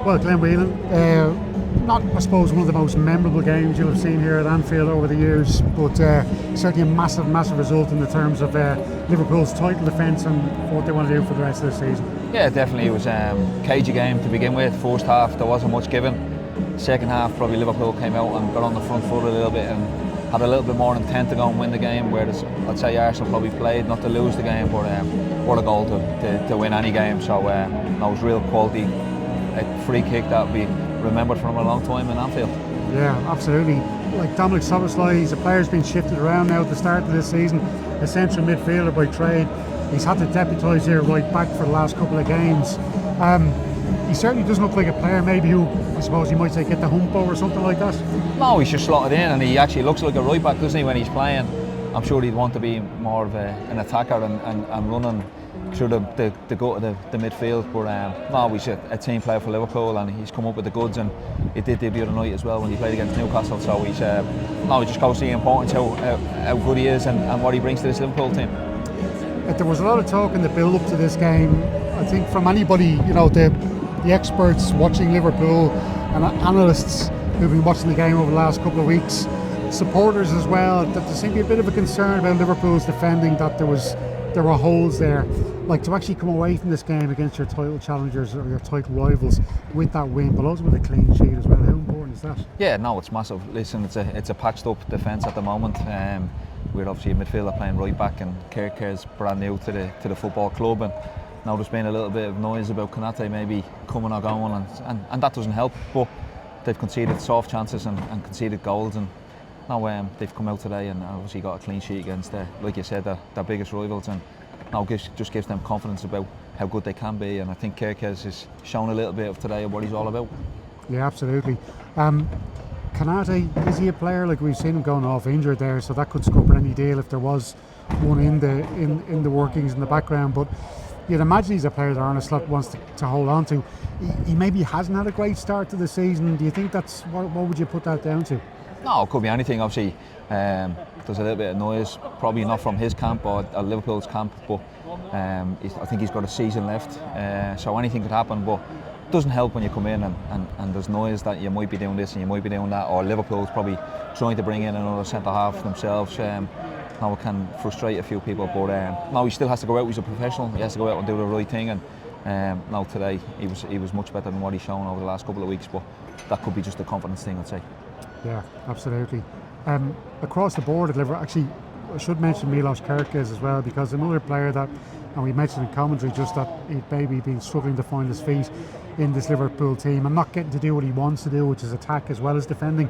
Well, Glen Whelan, not, I suppose, one of the most memorable games you'll have seen here at Anfield over the years, but certainly a massive, massive result in the terms of Liverpool's title defence and what they want to do for the rest of the season. Yeah, definitely. It was a cagey game to begin with. First half, there wasn't much given. Second half, probably Liverpool came out and got on the front foot a little bit and had a little bit more intent to go and win the game, whereas I'd say Arsenal probably played not to lose the game, but what a goal to win any game. So that was real quality, a free kick that we remembered from a long time in Anfield. Yeah, absolutely. Like Dominic Szoboszlai, the player's been shifted around now at the start of this season, a central midfielder by trade. He's had to deputise here right back for the last couple of games. He certainly doesn't look like a player maybe who, I suppose you might say, get the hump or something like that. No, he's just slotted in and he actually looks like a right back, doesn't he, when he's playing. I'm sure he'd want to be more of an attacker and running through the gut of the midfield, but no, he's a team player for Liverpool and he's come up with the goods, and he did the other night as well when he played against Newcastle, so he's no, he just goes to the importance how good he is and what he brings to this Liverpool team. There was a lot of talk in the build up to this game, I think, from anybody, you know, the experts watching Liverpool and analysts who've been watching the game over the last couple of weeks, supporters as well, that there seemed to be a bit of a concern about Liverpool's defending, that there were holes there. Like, to actually come away from this game against your title challengers or your title rivals with that win, but also with a clean sheet as well, how important is that? Yeah, no, it's massive. Listen, it's a patched up defence at the moment. We're obviously a midfielder playing right back, and Kerker's brand new to the football club, and now there's been a little bit of noise about Konate maybe coming or going, and that doesn't help, but they've conceded soft chances and conceded goals, and now they've come out today and obviously got a clean sheet against, like you said, their biggest rivals, and now just gives them confidence about how good they can be, and I think Kerkez has shown a little bit of today of what he's all about. Yeah, absolutely. Konate, is he a player, like we've seen him going off injured there, so that could scupper any deal if there was one in the workings in the background, but you'd imagine he's a player that Arne Slot wants to hold on to. He maybe hasn't had a great start to the season. Do you think that's, what would you put that down to? No, it could be anything. Obviously, there's a little bit of noise, probably not from his camp or Liverpool's camp, but I think he's got a season left, so anything could happen, but it doesn't help when you come in and there's noise that you might be doing this and you might be doing that, or Liverpool's probably trying to bring in another centre-half themselves. Now it can frustrate a few people, but no, he still has to go out. He's a professional. He has to go out and do the right thing, and now today he was much better than what he's shown over the last couple of weeks, but that could be just a confidence thing, I'd say. Yeah, absolutely. Across the board at Liverpool, actually, I should mention Milos Kerkez as well, because another player that, and we mentioned in commentary just that he'd maybe been struggling to find his feet in this Liverpool team and not getting to do what he wants to do, which is attack as well as defending.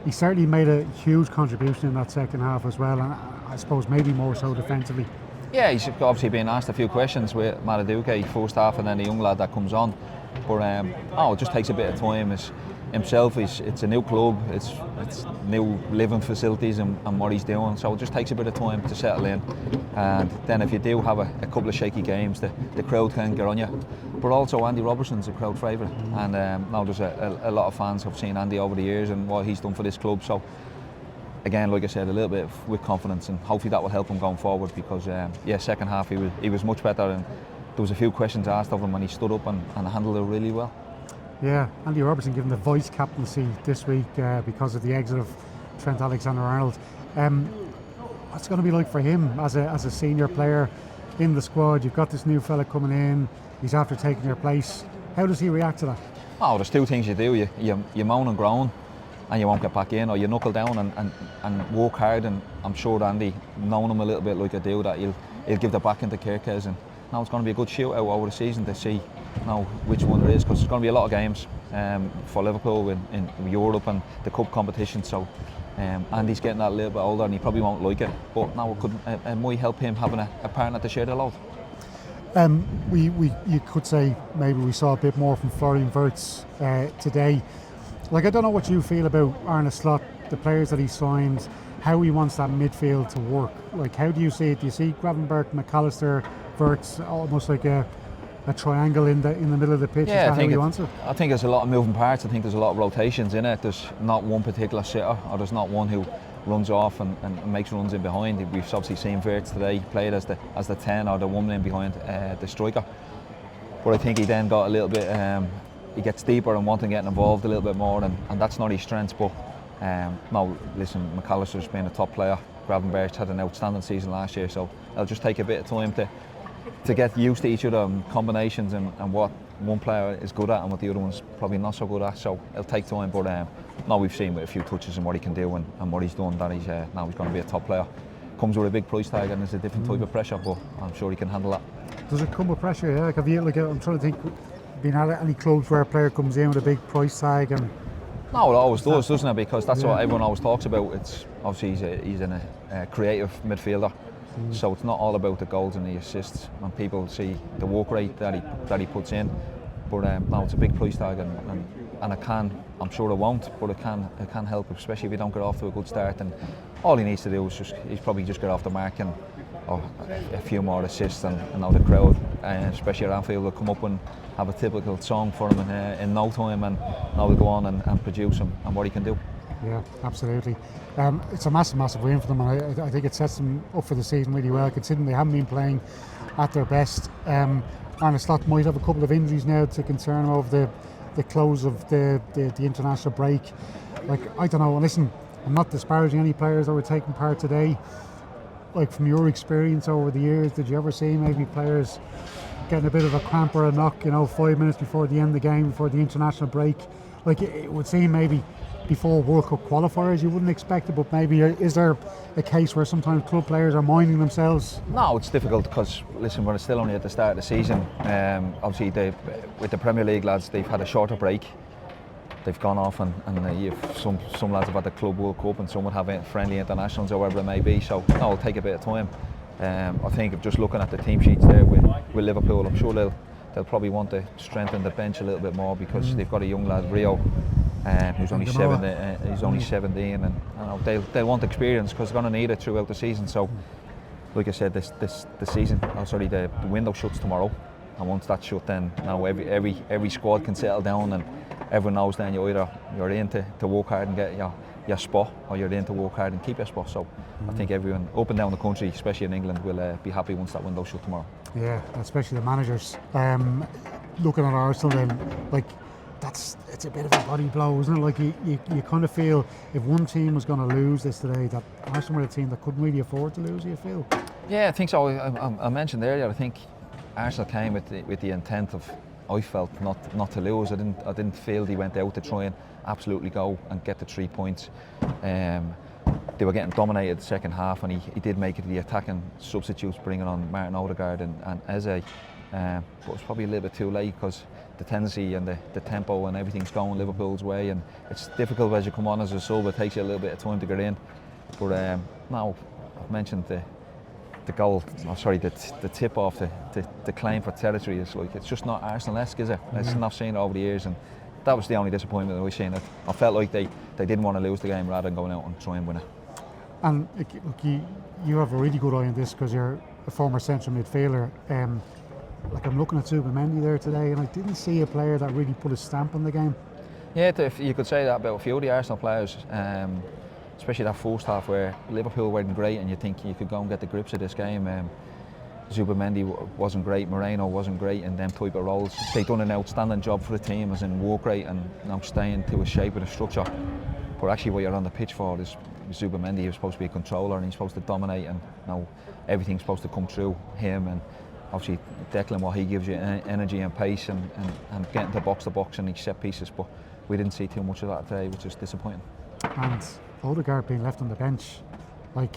He certainly made a huge contribution in that second half as well, and I suppose maybe more so defensively. Yeah, he's obviously been asked a few questions with Mataduke first half, and then the young lad that comes on. But it just takes a bit of time. It's a new club, it's new living facilities and what he's doing, so it just takes a bit of time to settle in, and then if you do have a couple of shaky games, the crowd can get on you. But also Andy Robertson's a crowd favourite, and now there's a lot of fans who've seen Andy over the years and what he's done for this club, so again, like I said, a little bit with confidence, and hopefully that will help him going forward, because second half he was much better, and there was a few questions asked of him and he stood up and handled it really well. Yeah, Andy Robertson given the vice captaincy this week because of the exit of Trent Alexander-Arnold. What's it going to be like for him as a senior player in the squad? You've got this new fella coming in, he's after taking your place. How does he react to that? Oh, there's two things you do. You moan and groan and you won't get back in, or you knuckle down and work hard, and I'm sure Andy, knowing him a little bit like I do, that he'll give the back into Kerkez, and now it's going to be a good shootout over the season to see now which one it is, because there's going to be a lot of games for Liverpool in Europe and the cup competition, so Andy's getting that a little bit older and he probably won't like it, but now it might help him having a partner to share the load. You could say maybe we saw a bit more from Florian Wirtz today. Like, I don't know what you feel about Arne Slot, the players that he signed, how he wants that midfield to work. Like, how do you see it? Do you see Gravenberch, McAllister, Wirtz almost like a triangle in the middle of the pitch? Yeah, is that how he wants it? I think there's a lot of moving parts. I think there's a lot of rotations in it. There's not one particular sitter, or there's not one who runs off and makes runs in behind. We've obviously seen Wirtz today played as the 10 or the woman in behind the striker. But I think he then got a little bit he gets deeper and wanting to get involved a little bit more, and that's not his strength. But no, listen, McAllister's been a top player. Gravenberch had an outstanding season last year, so it'll just take a bit of time to get used to each other, combinations and what one player is good at and what the other one's probably not so good at. So it'll take time, but now we've seen with a few touches and what he can do and what he's done that now he's going to be a top player. Comes with a big price tag and there's a different type of pressure, but I'm sure he can handle that. Does it come with pressure? Yeah, like, I'm trying to think, been at any clubs where a player comes in with a big price tag and. No, it always does, doesn't it? Because that's what everyone always talks about. It's obviously he's a creative midfielder, so it's not all about the goals and the assists. When people see the work rate that he puts in, but no, it's a big price tag, and it can. I'm sure it won't, but it can help, especially if you don't get off to a good start. And all he needs to do is he's probably just get off the mark and a few more assists, and now the crowd, especially at Anfield, will come up and have a typical song for him in no time, and now we'll go on and produce him and what he can do. Yeah, absolutely. It's a massive win for them, and I think it sets them up for the season really well, considering they haven't been playing at their best. Arne Slot might have a couple of injuries now to concern over the close of the international break. Like, I don't know, listen, I'm not disparaging any players that were taking part today. Like, from your experience over the years, did you ever see maybe players getting a bit of a cramp or a knock, 5 minutes before the end of the game, before the international break? Like, it would seem maybe before World Cup qualifiers you wouldn't expect it, but maybe is there a case where sometimes club players are minding themselves? No, it's difficult because, listen, we're still only at the start of the season. Obviously, with the Premier League lads, they've had a shorter break. They've gone off and some lads have had the Club World Cup and some would have friendly internationals or whatever it may be, so no, it'll take a bit of time. I think of just looking at the team sheets there with Liverpool, I'm sure they'll probably want to strengthen the bench a little bit more because they've got a young lad, Rio, who's only 17, and they'll want experience because they're going to need it throughout the season. So, like I said, the window shuts tomorrow, and once that's shut, then now every squad can settle down, and everyone knows then you're in to work hard and get your spot, or you're in to work hard and keep your spot. So I think everyone up and down the country, especially in England, will be happy once that window shut tomorrow. Yeah, especially the managers. Looking at Arsenal, then, like, it's a bit of a body blow, isn't it? Like, you kind of feel if one team was going to lose this today, that Arsenal were a team that couldn't really afford to lose. You feel? Yeah, I think so. I mentioned earlier, I think Arsenal came with the intent of, I felt, not to lose. I didn't feel they went out to try and absolutely go and get the 3 points. They were getting dominated the second half, and he did make it the attacking substitutes, bringing on Martin Odegaard and Eze. But it was probably a little bit too late because the tendency and the tempo and everything's going Liverpool's way, and it's difficult as you come on as a sub. It takes you a little bit of time to get in. But now I've mentioned the goal, the tip off the claim for territory is like, it's just not Arsenal-esque, is it? It's not seen it over the years, and that was the only disappointment that we've seen. I felt like they didn't want to lose the game rather than going out and try and win it. And look, you have a really good eye on this because you're a former central midfielder. Like, I'm looking at Zubimendi there today, and I didn't see a player that really put a stamp on the game. Yeah, you could say that about a few of the Arsenal players, especially that first half where Liverpool weren't great and you think you could go and get the grips of this game. Zubimendi wasn't great, Moreno wasn't great in them type of roles. They've done an outstanding job for the team, as in work rate and staying to a shape of the structure. But actually what you're on the pitch for is Zubimendi is supposed to be a controller and he's supposed to dominate, and now everything's supposed to come through him, and obviously Declan, what he gives you, energy and pace and getting to box and these set pieces, but we didn't see too much of that today, which is disappointing. And Odegaard being left on the bench, like,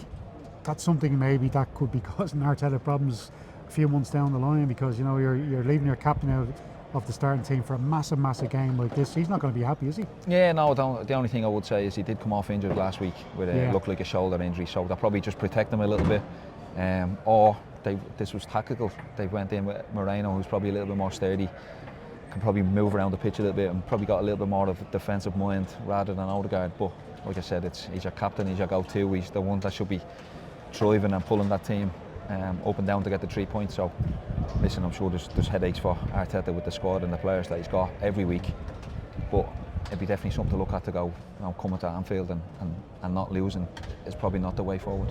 that's something maybe that could be causing Arteta problems a few months down the line, because you're leaving your captain out of the starting team for a massive game like this. He's not going to be happy, is he? Yeah, no, the only thing I would say is he did come off injured last week with looked like a shoulder injury, so that probably just protect him a little bit. Or this was tactical. They went in with Moreno, who's probably a little bit more sturdy, can probably move around the pitch a little bit and probably got a little bit more of a defensive mind rather than Odegaard. But like I said, he's your captain, he's your go-to, he's the one that should be driving and pulling that team up and down to get the 3 points. So listen, I'm sure there's headaches for Arteta with the squad and the players that he's got every week, but it'd be definitely something to look at to go, coming to Anfield and not losing is probably not the way forward.